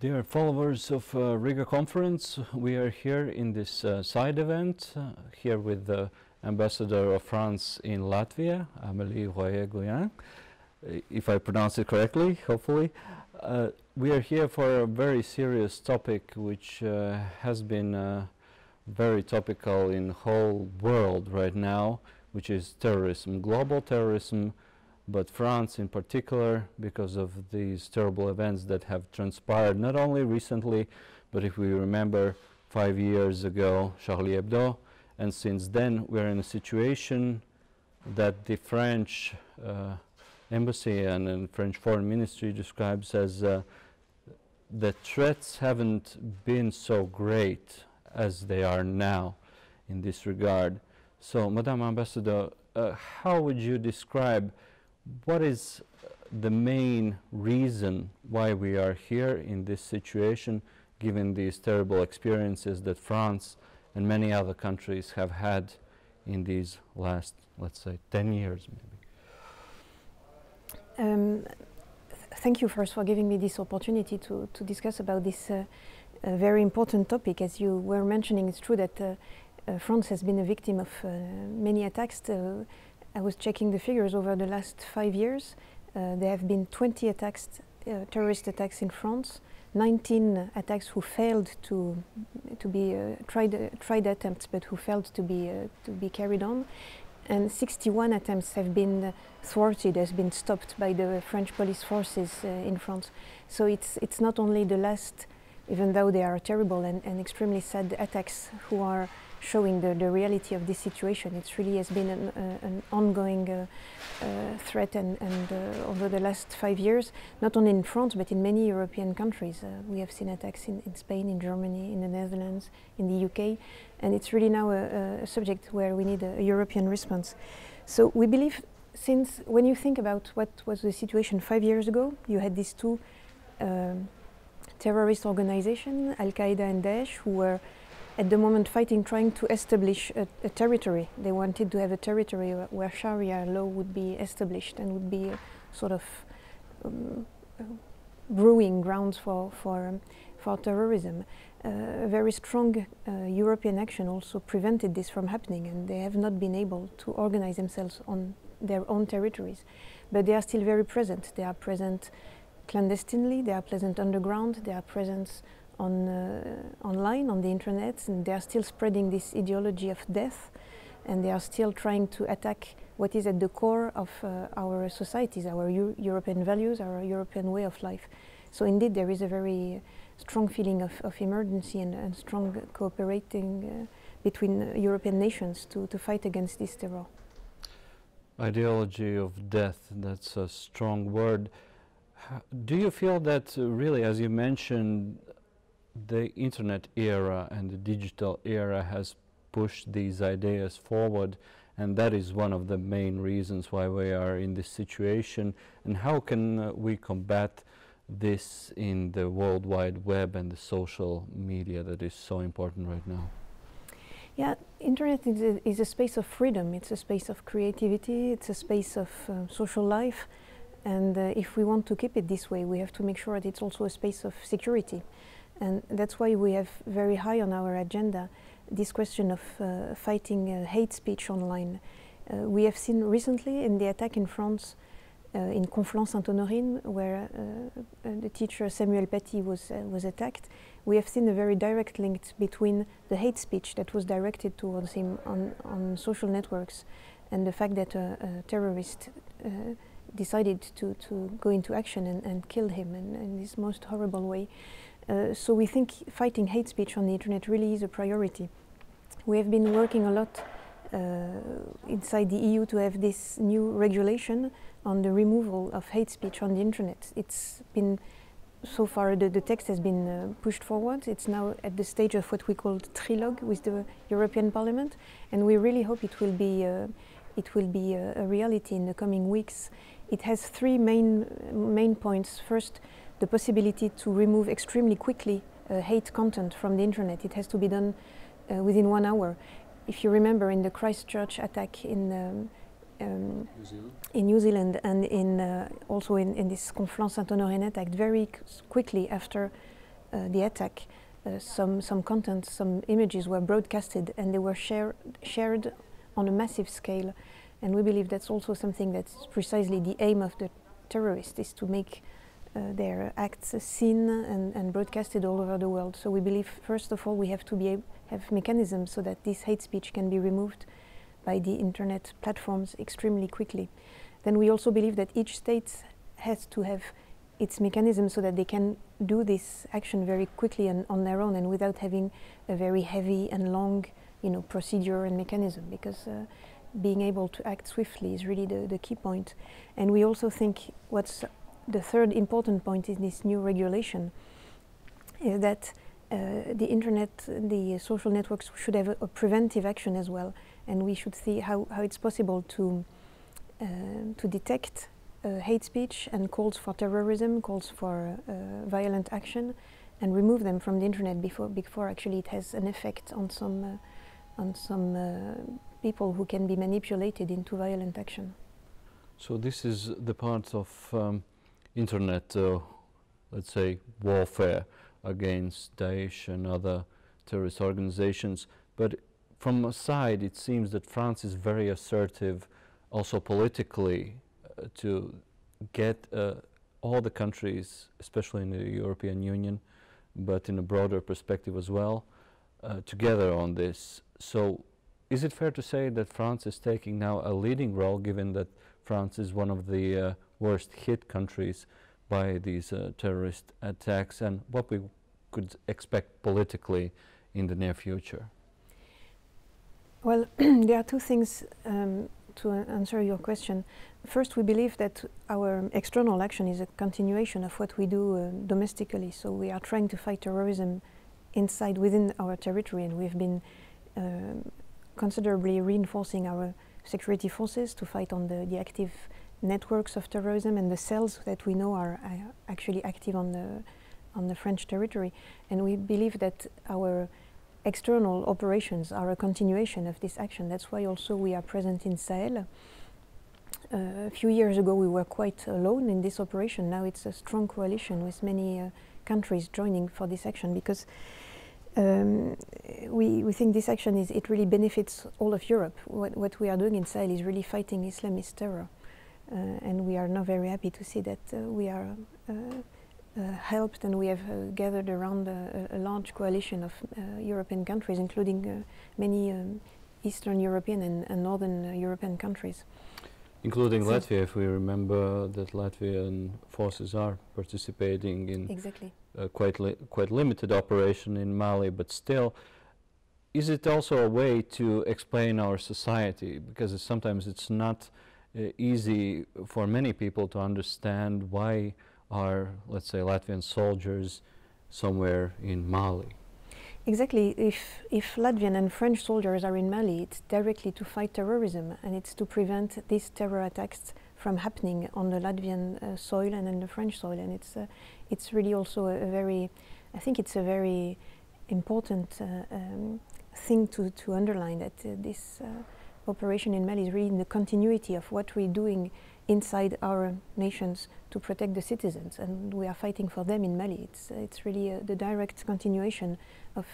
Dear followers of Riga Conference, we are here in this side event, here with the Ambassador of France in Latvia, Aurelie Royet-Gounin, if I pronounce it correctly, hopefully. We are here for a very serious topic which has been very topical in the whole world right now, which is terrorism, global terrorism, but France in particular, because of these terrible events that have transpired not only recently, but if we remember 5 years ago, Charlie Hebdo, and since then we're in a situation that the French embassy and French foreign ministry describes as the threats haven't been so great as they are now in this regard. So, Madame Ambassador, how would you describe what is the main reason why we are here in this situation, given these terrible experiences that France and many other countries have had in these last, let's say, 10 years maybe? Thank you first for giving me this opportunity to discuss about this very important topic. As you were mentioning, it's true that France has been a victim of many attacks. I was checking the figures over the last 5 years. There have been 20 attacks, terrorist attacks in France, 19 attacks who failed to be tried attempts, but who failed to be carried on, and 61 attempts have been thwarted, has been stopped by the French police forces in France. So it's not only the last, even though they are terrible and extremely sad attacks, who are showing the reality of this situation. It really has been an ongoing threat and over the last 5 years, not only in France but in many European countries. We have seen attacks in Spain, in Germany, in the Netherlands, in the UK, and it's really now a subject where we need a European response. So we believe, since when you think about what was the situation 5 years ago, you had these two terrorist organizations, Al-Qaeda and Daesh, who were at the moment fighting, trying to establish a territory. They wanted to have a territory where Sharia law would be established and would be a sort of brewing grounds for terrorism. A very strong European action also prevented this from happening, and they have not been able to organize themselves on their own territories. But they are still very present. They are present clandestinely, they are present underground, they are present online, on the internet, and they are still spreading this ideology of death, and they are still trying to attack what is at the core of our societies, our European values, our European way of life. So indeed there is a very strong feeling of emergency and strong cooperating between European nations to fight against this terror. Ideology of death, that's a strong word. Do you feel that really, as you mentioned, the internet era and the digital era has pushed these ideas forward, and that is one of the main reasons why we are in this situation? And how can we combat this in the World Wide Web and the social media that is so important right now? Yeah, internet is a space of freedom, it's a space of creativity, it's a space of social life, and if we want to keep it this way, we have to make sure that it's also a space of security. And that's why we have very high on our agenda this question of fighting hate speech online. We have seen recently in the attack in France, in Conflans-Sainte-Honorine, where the teacher Samuel Paty was attacked. We have seen a very direct link between the hate speech that was directed towards him on social networks and the fact that a terrorist decided to go into action and kill him in this most horrible way. So we think fighting hate speech on the internet really is a priority. We have been working a lot inside the EU to have this new regulation on the removal of hate speech on the internet. It's been, so far the text has been pushed forward. It's now at the stage of what we call trilogue with the European Parliament, and we really hope it will be a reality in the coming weeks. It has three main points. First, the possibility to remove extremely quickly hate content from the internet. It has to be done within 1 hour. If you remember, in the Christchurch attack in New Zealand and also in this Conflans-Sainte-Honorine attack, very quickly after the attack, some content, some images were broadcasted, and they were shared on a massive scale. And we believe that's also something that's precisely the aim of the terrorists, is to make their acts seen and broadcasted all over the world. So we believe, first of all, we have to have mechanisms so that this hate speech can be removed by the internet platforms extremely quickly. Then we also believe that each state has to have its mechanism so that they can do this action very quickly and on their own, and without having a very heavy and long, procedure and mechanism, because being able to act swiftly is really the key point. And we also think what's the third important point in this new regulation is that the internet, the social networks should have a preventive action as well, and we should see how it's possible to detect hate speech and calls for terrorism, calls for violent action, and remove them from the internet before actually it has an effect on some people who can be manipulated into violent action. So this is the part of internet, let's say, warfare against Daesh and other terrorist organizations. But from a side, it seems that France is very assertive, also politically, to get all the countries, especially in the European Union, but in a broader perspective as well, together on this. So is it fair to say that France is taking now a leading role, given that France is one of the worst hit countries by these terrorist attacks, and what we could expect politically in the near future? Well, there are two things to answer your question. First, we believe that our external action is a continuation of what we do domestically. So we are trying to fight terrorism within our territory, and we've been considerably reinforcing our security forces to fight on the active networks of terrorism and the cells that we know are actually active on the French territory. And we believe that our external operations are a continuation of this action. That's why also we are present in Sahel. A few years ago we were quite alone in this operation. Now it's a strong coalition with many countries joining for this action, because we think this action it really benefits all of Europe. What we are doing in Sahel is really fighting Islamist terror, and we are now very happy to see that we are helped, and we have gathered around a large coalition of European countries, including many Eastern European and Northern European countries. Including Latvia, if we remember that Latvian forces are participating in exactly. Quite limited operation in Mali, but still, is it also a way to explain our society? Because sometimes it's not easy for many people to understand why are, let's say, Latvian soldiers somewhere in Mali. Exactly. If Latvian and French soldiers are in Mali, it's directly to fight terrorism, and it's to prevent these terror attacks from happening on the Latvian soil and in the French soil. And it's really also I think it's a very important thing to underline, that this operation in Mali is really in the continuity of what we're doing inside our nations to protect the citizens, and we are fighting for them in Mali. It's really the direct continuation of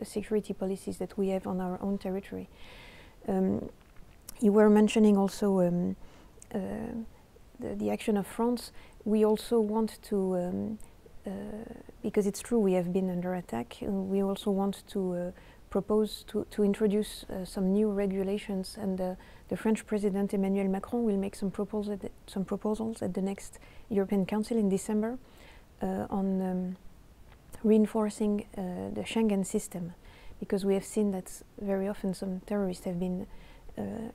security policies that we have on our own territory. You were mentioning also the action of France. We also want to, because it's true we have been under attack, we also want to propose to introduce some new regulations, and the French President Emmanuel Macron will make some proposals at the next European Council in December on reinforcing the Schengen system, because we have seen that very often some terrorists have been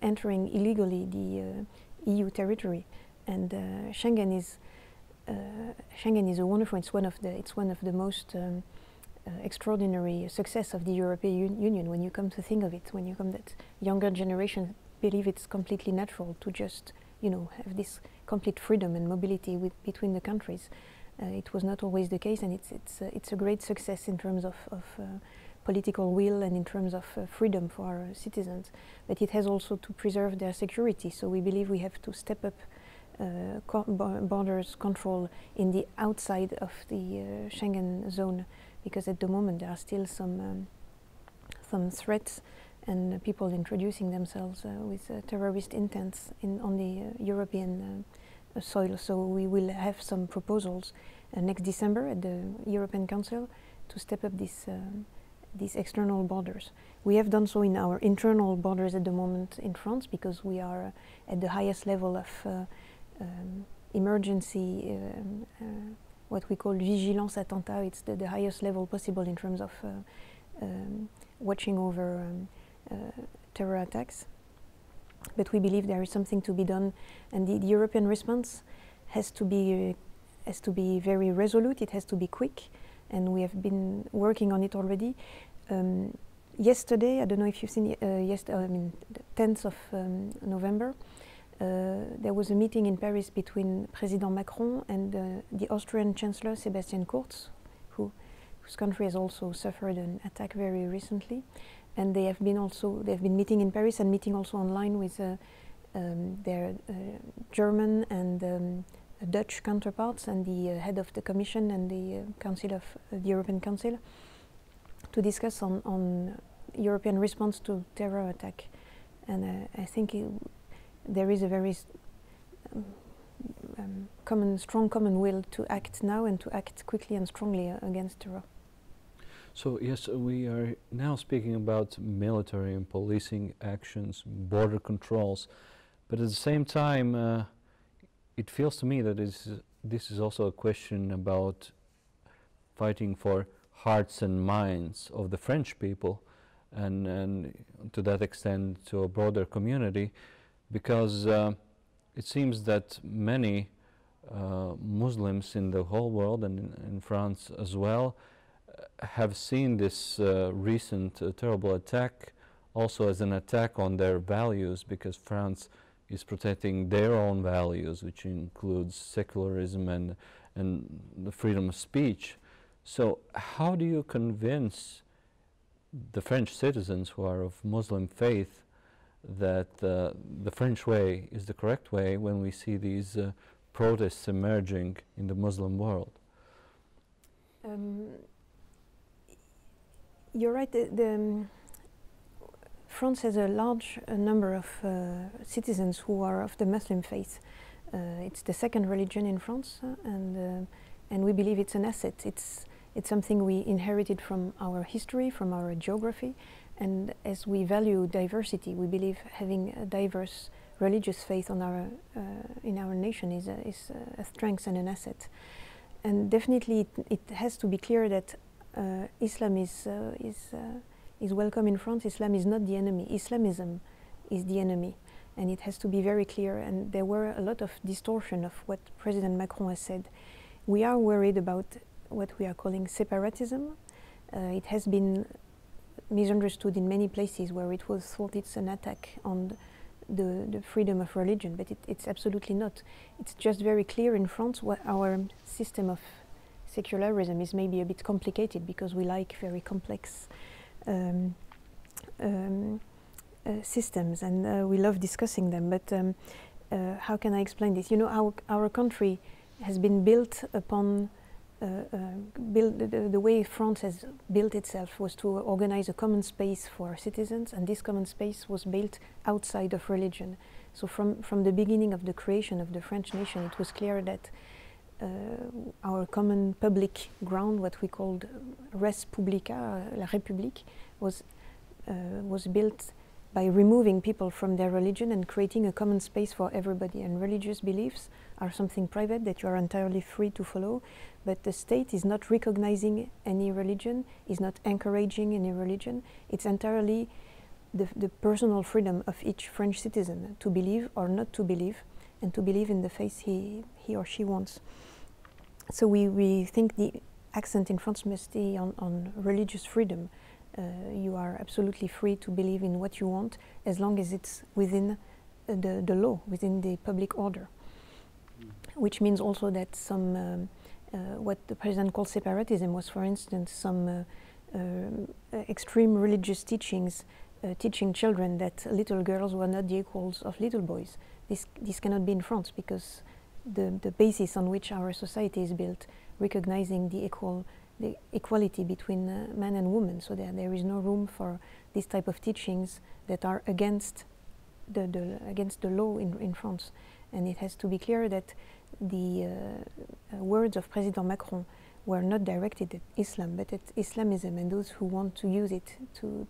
entering illegally the EU territory, and Schengen is a wonderful. It's one of the most extraordinary success of the European Union when you come to think of it. When you come, that younger generation believe it's completely natural to just have this complete freedom and mobility between the countries. It was not always the case, and it's a great success in terms of political will and in terms of freedom for our citizens. But it has also to preserve their security. So we believe we have to step up borders control in the outside of the Schengen zone, because at the moment there are still some threats and people introducing themselves with terrorist intents on the European soil. So we will have some proposals next December at the European Council to step up these external borders. We have done so in our internal borders at the moment in France, because we are at the highest level of emergency, what we call vigilance attentat. It's the highest level possible in terms of watching over terror attacks. But we believe there is something to be done, and the European response has to be very resolute. It has to be quick, and we have been working on it already. Yesterday, I don't know if you've seen, the 10th of November, there was a meeting in Paris between President Macron and the Austrian Chancellor Sebastian Kurz, whose country has also suffered an attack very recently. And they have been meeting in Paris and meeting also online with their German and Dutch counterparts and the head of the Commission and the Council of the European Council to discuss on European response to terror attack. And I think there is a very strong common will to act now and to act quickly and strongly against terror. So yes, we are now speaking about military and policing actions, border controls, but at the same time it feels to me that this is also a question about fighting for hearts and minds of the French people, and to that extent to a broader community, because it seems that many Muslims in the whole world and in France as well have seen this recent terrible attack also as an attack on their values, because France is protecting their own values, which includes secularism and the freedom of speech. So how do you convince the French citizens who are of Muslim faith that the French way is the correct way when we see these protests emerging in the Muslim world? You're right. France has a large number of citizens who are of the Muslim faith. It's the second religion in France, and we believe it's an asset. It's something we inherited from our history, from our geography, and as we value diversity, we believe having a diverse religious faith in our nation is a strength and an asset. And definitely, it has to be clear that Islam is welcome in France. Islam is not the enemy. Islamism is the enemy, and it has to be very clear. And there were a lot of distortion of what President Macron has said. We are worried about what we are calling separatism. It has been misunderstood in many places where it was thought it's an attack on the freedom of religion, but it's absolutely not. It's just very clear in France what our system of secularism is maybe a bit complicated, because we like very complex systems, and we love discussing them. But how can I explain this? You know, our country has been built upon the way France has built itself was to organize a common space for citizens, and this common space was built outside of religion. So from the beginning of the creation of the French nation, it was clear that our common public ground, what we called res publica, la République, was built by removing people from their religion and creating a common space for everybody. And religious beliefs are something private that you are entirely free to follow, but the state is not recognizing any religion, is not encouraging any religion. It's entirely the personal freedom of each French citizen to believe or not to believe, and to believe in the faith he or she wants. So we think the accent in France must be on religious freedom. You are absolutely free to believe in what you want, as long as it's within the law, within the public order. Which means also that some, what the president called separatism was, for instance, some extreme religious teachings, teaching children that little girls were not the equals of little boys. This cannot be in France, because the basis on which our society is built, recognizing the equal the equality between man and woman, so that there is no room for this type of teachings that are against the law in France. And it has to be clear that the words of President Macron were not directed at Islam, but at Islamism and those who want to use it to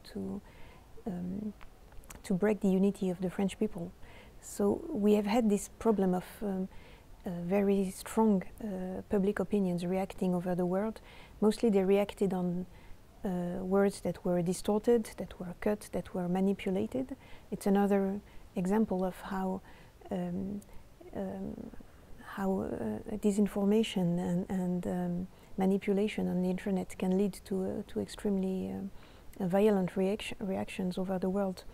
break the unity of the French people. So we have had this problem of very strong public opinions reacting over the world. Mostly they reacted on words that were distorted, that were cut, that were manipulated. It's another example of how disinformation and manipulation on the internet can lead to extremely violent reactions over the world.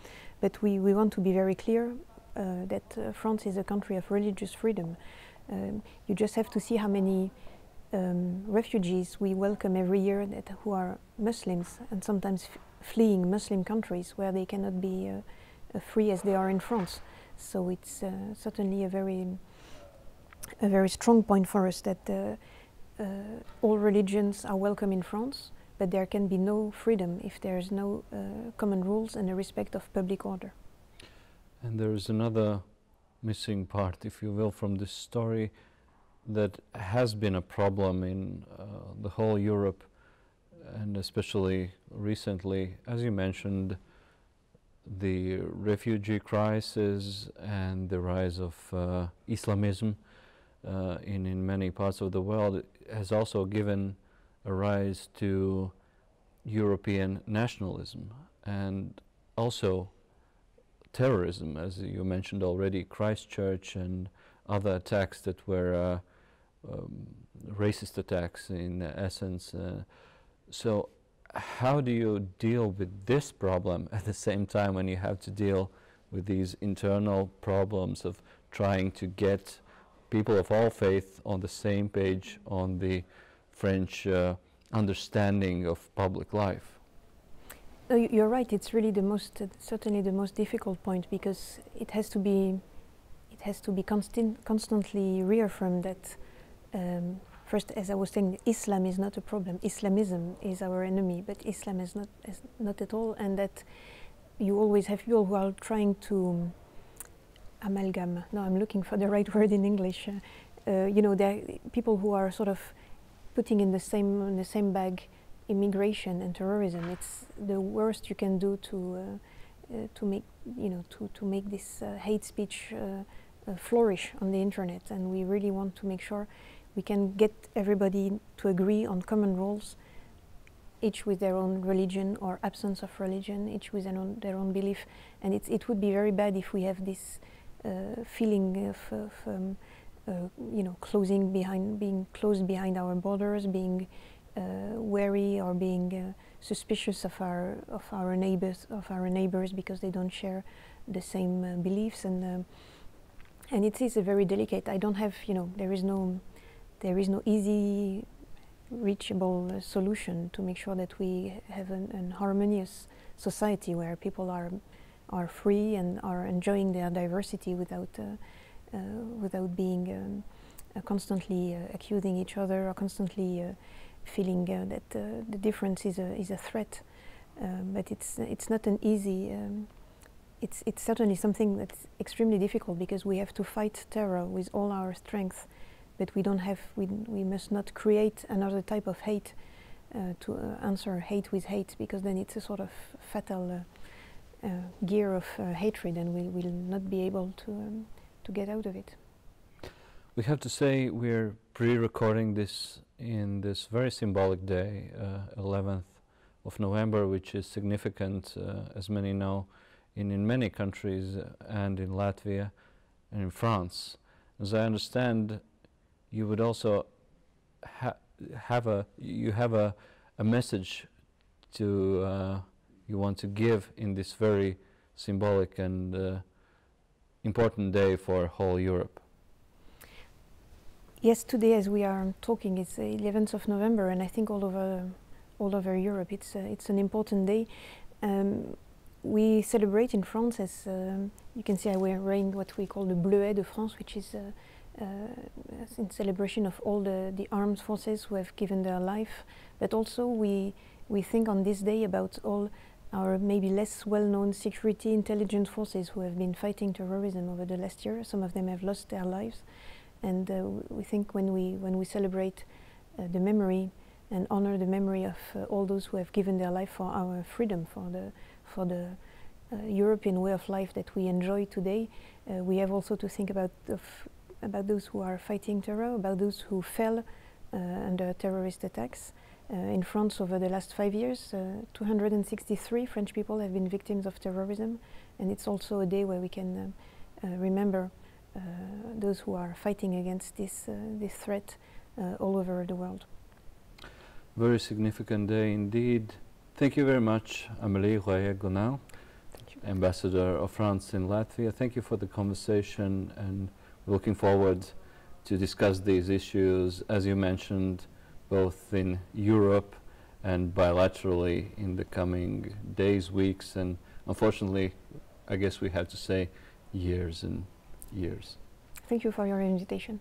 But we want to be very clear that France is a country of religious freedom. You just have to see how many refugees we welcome every year who are Muslims and sometimes fleeing Muslim countries where they cannot be free as they are in France. So it's certainly a very strong point for us that all religions are welcome in France, but there can be no freedom if there is no common rules and a respect of public order. And there is another missing part, if you will, from this story that has been a problem in the whole Europe, and especially recently, as you mentioned, the refugee crisis and the rise of Islamism in many parts of the world has also given a rise to European nationalism and also terrorism, as you mentioned already, Christchurch and other attacks that were racist attacks in essence. So how do you deal with this problem at the same time when you have to deal with these internal problems of trying to get people of all faith on the same page on the French understanding of public life? You're right. It's really certainly the most difficult point, because it has to be constantly reaffirmed that first, as I was saying, Islam is not a problem. Islamism is our enemy, but Islam is not at all. And that you always have people who are trying to amalgam. No, I'm looking for the right word in English. You know, there are people who are sort of putting in the same bag immigration and terrorism. It's the worst you can do to make this hate speech flourish on the internet. And we really want to make sure we can get everybody to agree on common rules, each with their own religion or absence of religion, each with their own belief. And it would be very bad if we have this feeling of being closed behind our borders, being wary or being suspicious of our neighbors because they don't share the same beliefs, and it is a very delicate. I don't have, there is no easy reachable solution to make sure that we have an harmonious society where people are free and are enjoying their diversity without being constantly accusing each other or constantly feeling that the difference is a threat. But it's not an easy. It's certainly something that's extremely difficult, because we have to fight terror with all our strength, but we must not create another type of hate to answer hate with hate, because then it's a sort of fatal gear of hatred, and we will not be able to get out of it. We have to say we're pre-recording this in this very symbolic day, 11th of November, which is significant, as many know, in many countries, and in Latvia and in France. As I understand, you would also have a message to you want to give in this very symbolic and important day for whole Europe. Yes, today as we are talking, it's the 11th of November, and I think all over Europe it's an important day. We celebrate in France, as you can see, we're wearing what we call the Bleuet de France, which is in celebration of all the armed forces who have given their life, but also we think on this day about all our maybe less well-known security intelligence forces who have been fighting terrorism over the last year. Some of them have lost their lives, and we think when we celebrate the memory and honor the memory of all those who have given their life for our freedom, for the European way of life that we enjoy today, we have also to think about those who are fighting terror, about those who fell under terrorist attacks. In France, over the last 5 years, 263 French people have been victims of terrorism, and it's also a day where we can remember those who are fighting against this threat all over the world. Very significant day indeed. Thank you very much, Aurelie Royet-Gounin, Ambassador of France in Latvia. Thank you for the conversation, and looking forward to discuss these issues, as you mentioned, both in Europe and bilaterally in the coming days, weeks, and unfortunately, I guess we have to say years and years. Thank you for your invitation.